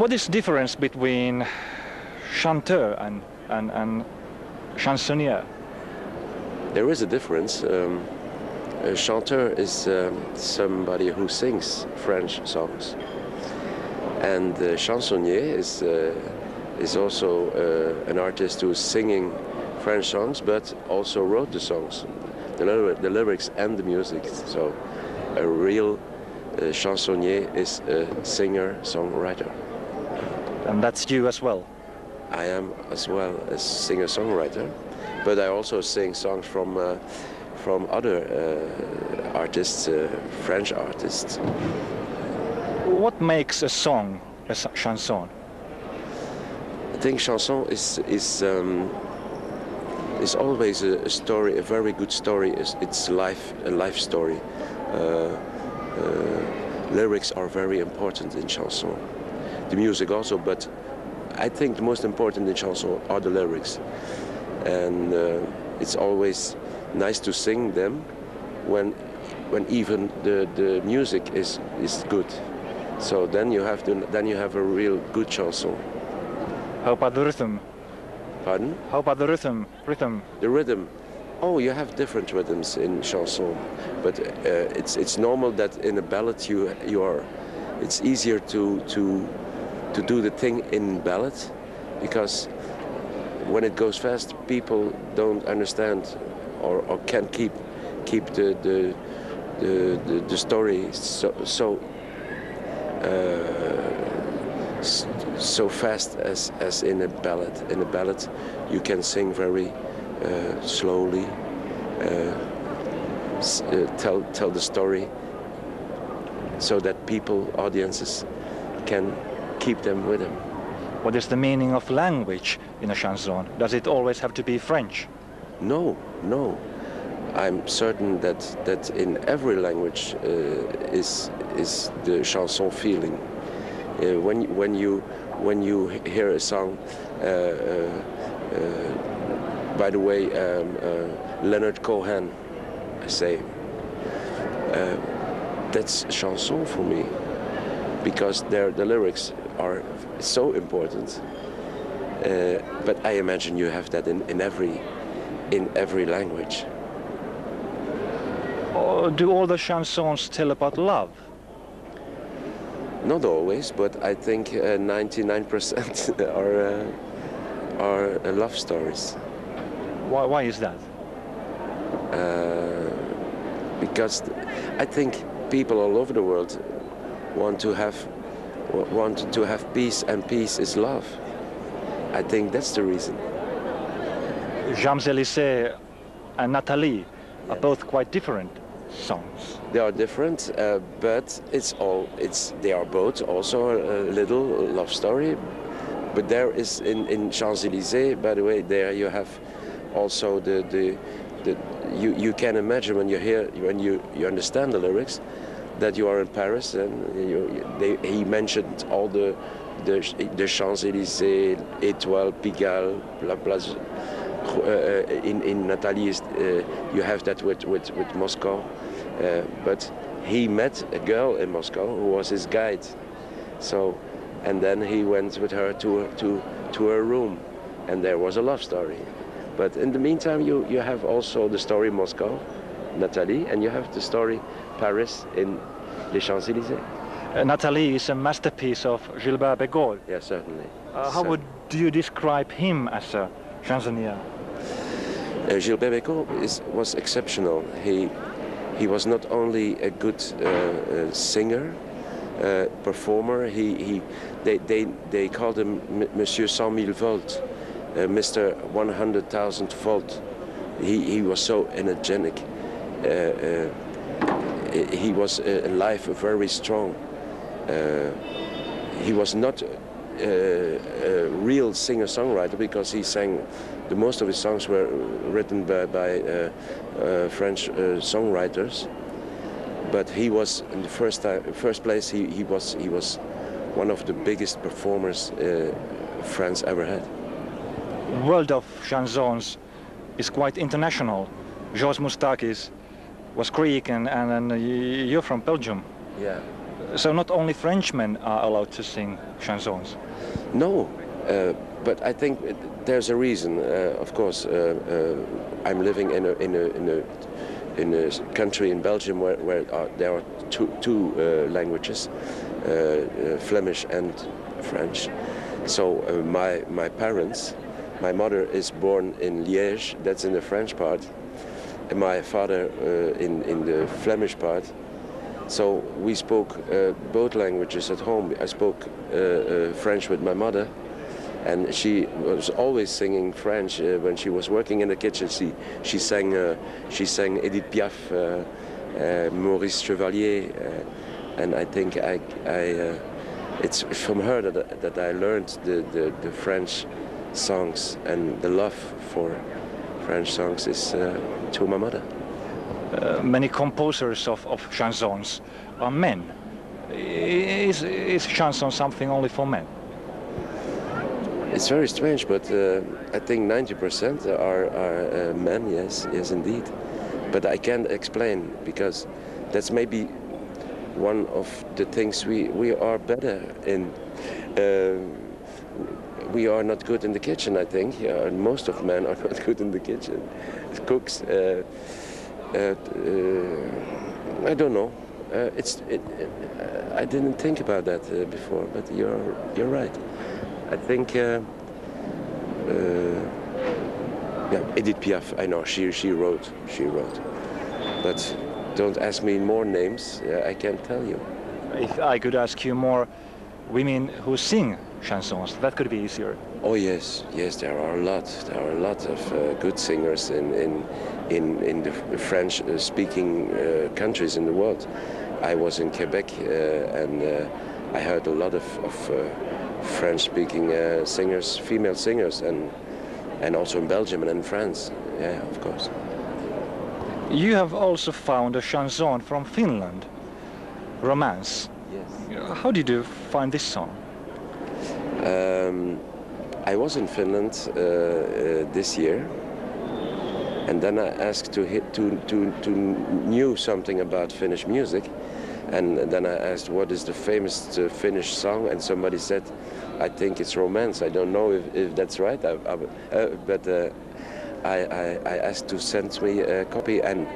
What is the difference between chanteur and chansonnier? There is a difference. A chanteur is somebody who sings French songs, and the chansonnier is also an artist who is singing French songs, but also wrote the songs, the lyrics and the music. So a real chansonnier is a singer-songwriter. And that's you as well? I am as well a singer-songwriter, but I also sing songs from other artists, French artists. What makes a song a chanson? I think chanson is always a story, a very good story. It's a life story. Lyrics are very important in chanson. The music also, but I think the most important in chanson are the lyrics. And it's always nice to sing them when even the music is good. So then you have a real good chanson. How about the rhythm? Pardon? How about the rhythm? The rhythm. Oh, you have different rhythms in chanson, but it's normal that in a ballad it's easier to do the thing in ballad, because when it goes fast, people don't understand or can't keep the story so fast as in a ballad. In a ballad, you can sing very slowly, tell the story, so that audiences can keep them with them. What is the meaning of language in a chanson? Does it always have to be French? No. I'm certain that in every language is the chanson feeling. When you hear a song, by the way, Leonard Cohen, I say, that's chanson for me, because the lyrics are so important. But I imagine you have that in every language. Do all the chansons tell about love? Not always, but I think 99% are love stories. Why is that? Because I think people all over the world want to have peace, and peace is love. I think that's the reason. Champs-Élysées and Nathalie are both quite different songs. They are different, but they are both also a little love story. But there is in Champs-Élysées, by the way, there you have also you can imagine when you understand the lyrics that you are in Paris, and he mentioned all the Champs-Élysées, Étoile, Pigalle, La Place. In Nathalie, you have that with Moscow, but he met a girl in Moscow who was his guide. So, and then he went with her to her room, and there was a love story. But in the meantime, you have also the story Moscow, Nathalie, and you have the story Paris in Les Champs-Élysées. Nathalie is a masterpiece of Gilbert Bécaud. Yes, certainly. How would you describe him as a chansonnier? Gilbert Bécaud was exceptional. He was not only a good singer, performer. They called him Monsieur 100,000 volts, Mr. 100,000 volt. He was so energetic. He was alive, very strong. He was not a real singer-songwriter, because he sang. Most of his songs were written by French songwriters, but he was in the first place. He was one of the biggest performers France ever had. The world of chansons is quite international. Georges Moustakis was Greek, and you're from Belgium. Yeah. So not only Frenchmen are allowed to sing chansons? No, but I think there's a reason. Of course, I'm living in a country in Belgium where there are two languages, Flemish and French. So my parents, my mother is born in Liège, that's in the French part, and my father in the Flemish part. So we spoke both languages at home. I spoke French with my mother, and she was always singing French when she was working in the kitchen. She sang Edith Piaf, Maurice Chevalier, and I think it's from her that I learned the French songs, and the love for French songs is to my mother. Many composers of chansons are men. Is chanson something only for men? It's very strange, but I think 90% are men, yes indeed. But I can't explain, because that's maybe one of the things we are better in. We are not good in the kitchen, I think. Yeah, most of men are not good in the kitchen. Cooks. I don't know. I didn't think about that before, but you're right. I think Edith Piaf. I know she wrote. But don't ask me more names. I can't tell you. If I could ask you more women who sing chansons, that could be easier. Oh yes, there are a lot. There are a lot of good singers in the French-speaking countries in the world. I was in Quebec and I heard a lot of French-speaking singers, female singers, and also in Belgium and in France. Yeah, of course. You have also found a chanson from Finland, Romance. Yes. How did you find this song? I was in Finland this year, and then I asked to knew something about Finnish music, and then I asked what is the famous Finnish song, and somebody said, I think it's Romance. I don't know if that's right, but I asked to send me a copy and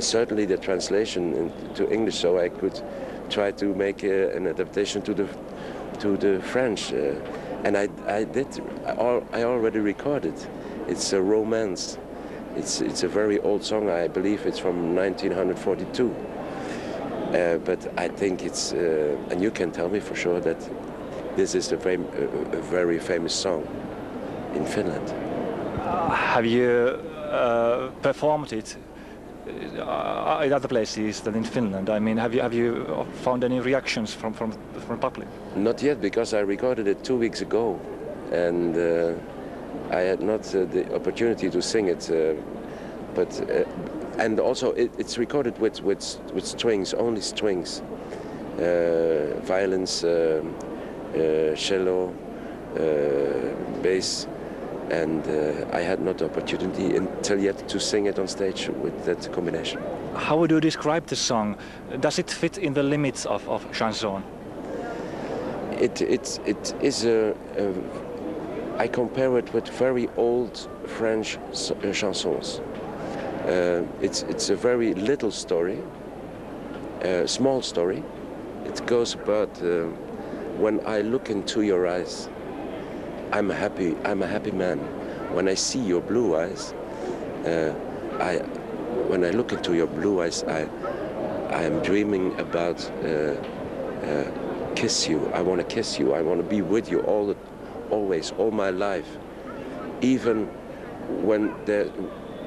certainly the translation into English, so I could try to make an adaptation to the French. And I did. I already recorded. It's a Romance. It's a very old song. I believe it's from 1942. But I think it's, and you can tell me for sure that this is a very famous song in Finland. Have you performed it in other places than in Finland? I mean, have you found any reactions from the public? Not yet, because I recorded it 2 weeks ago, and I had not the opportunity to sing it. And also it's recorded with strings, only strings, violins, cello, bass. And I had not the opportunity until yet to sing it on stage with that combination. How would you describe the song? Does it fit in the limits of chanson? It is I compare it with very old French chansons. It's a very little story, small story. It goes about when I look into your eyes, I'm a happy man. When I see your blue eyes, when I look into your blue eyes, I am dreaming about kiss you. I want to kiss you. I want to be with you always, all my life. Even when there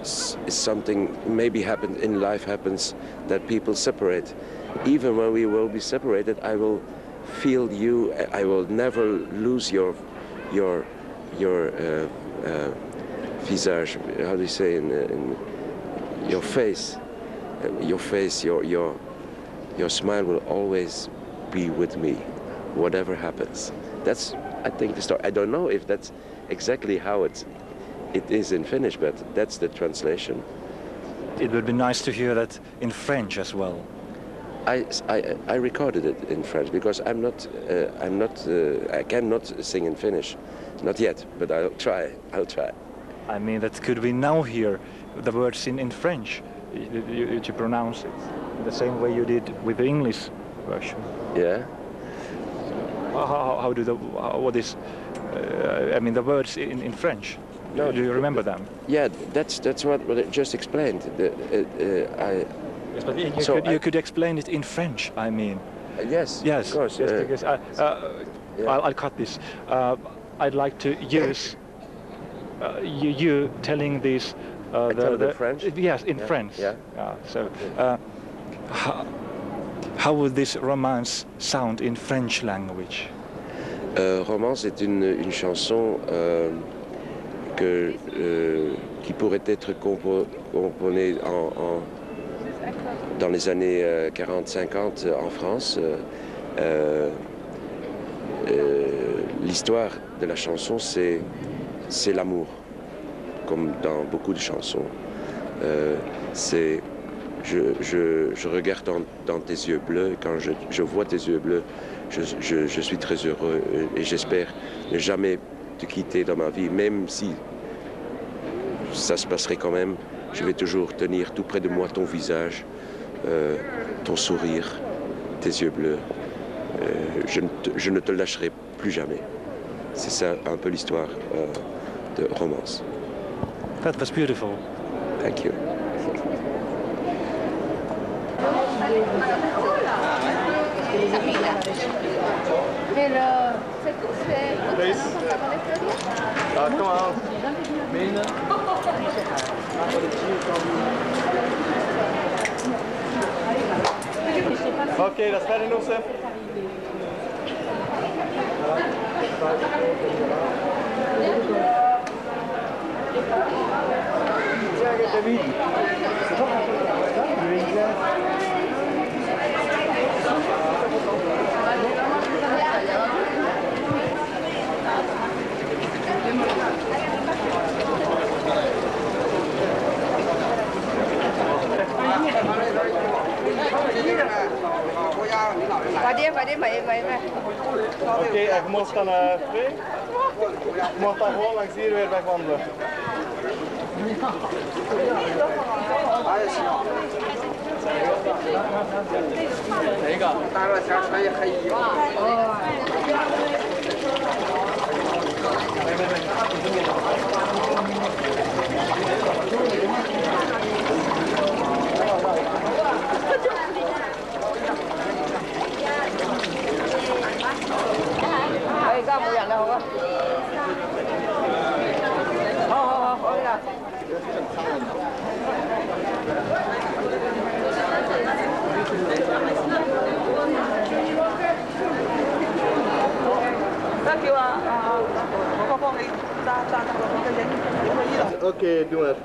is something maybe happens that people separate. Even when we will be separated, I will feel you. I will never lose your visage. How do you say in your face? Your smile will always be with me, whatever happens. That's, I think, the story. I don't know if that's exactly how it is in Finnish, but that's the translation. It would be nice to hear that in French as well. I recorded it in French because I cannot sing in Finnish, not yet, but I'll try. I mean, that could we now hear the words in French? You pronounce it the same way you did with the English version. Yeah. How do what is? I mean, the words in French. No, do you remember them? Yeah, that's what I just explained. Yes, but you could explain it in French. I mean. Yes. Yes. Of course. Yes, because I'll cut this. I'd like to use you telling this. The French? Yes, in French. Yeah. So, how would this romance sound in French language? Romance est une chanson qui pourrait être composée dans les années 40-50 en France. L'histoire de la chanson, c'est l'amour, comme dans beaucoup de chansons. Je regarde dans tes yeux bleus, quand je vois tes yeux bleus, je suis très heureux et j'espère ne jamais te quitter dans ma vie, même si ça se passerait quand même, je vais toujours tenir tout près de moi ton visage, ton sourire, tes yeux bleus. Je ne te lâcherai plus jamais. C'est ça un peu l'histoire de Romance. That was beautiful. Thank you. Kom aan. Menen. Oké, dat is verder nog, Sef.快啲咪。 Oké, en je mag dan twee. Je mag dan gewoon langs hier weer wegwandelen. Ở đây冇人啦，好啊。好啦。得叫啊，我幫你揸個影去呢度。Oké, doe maar.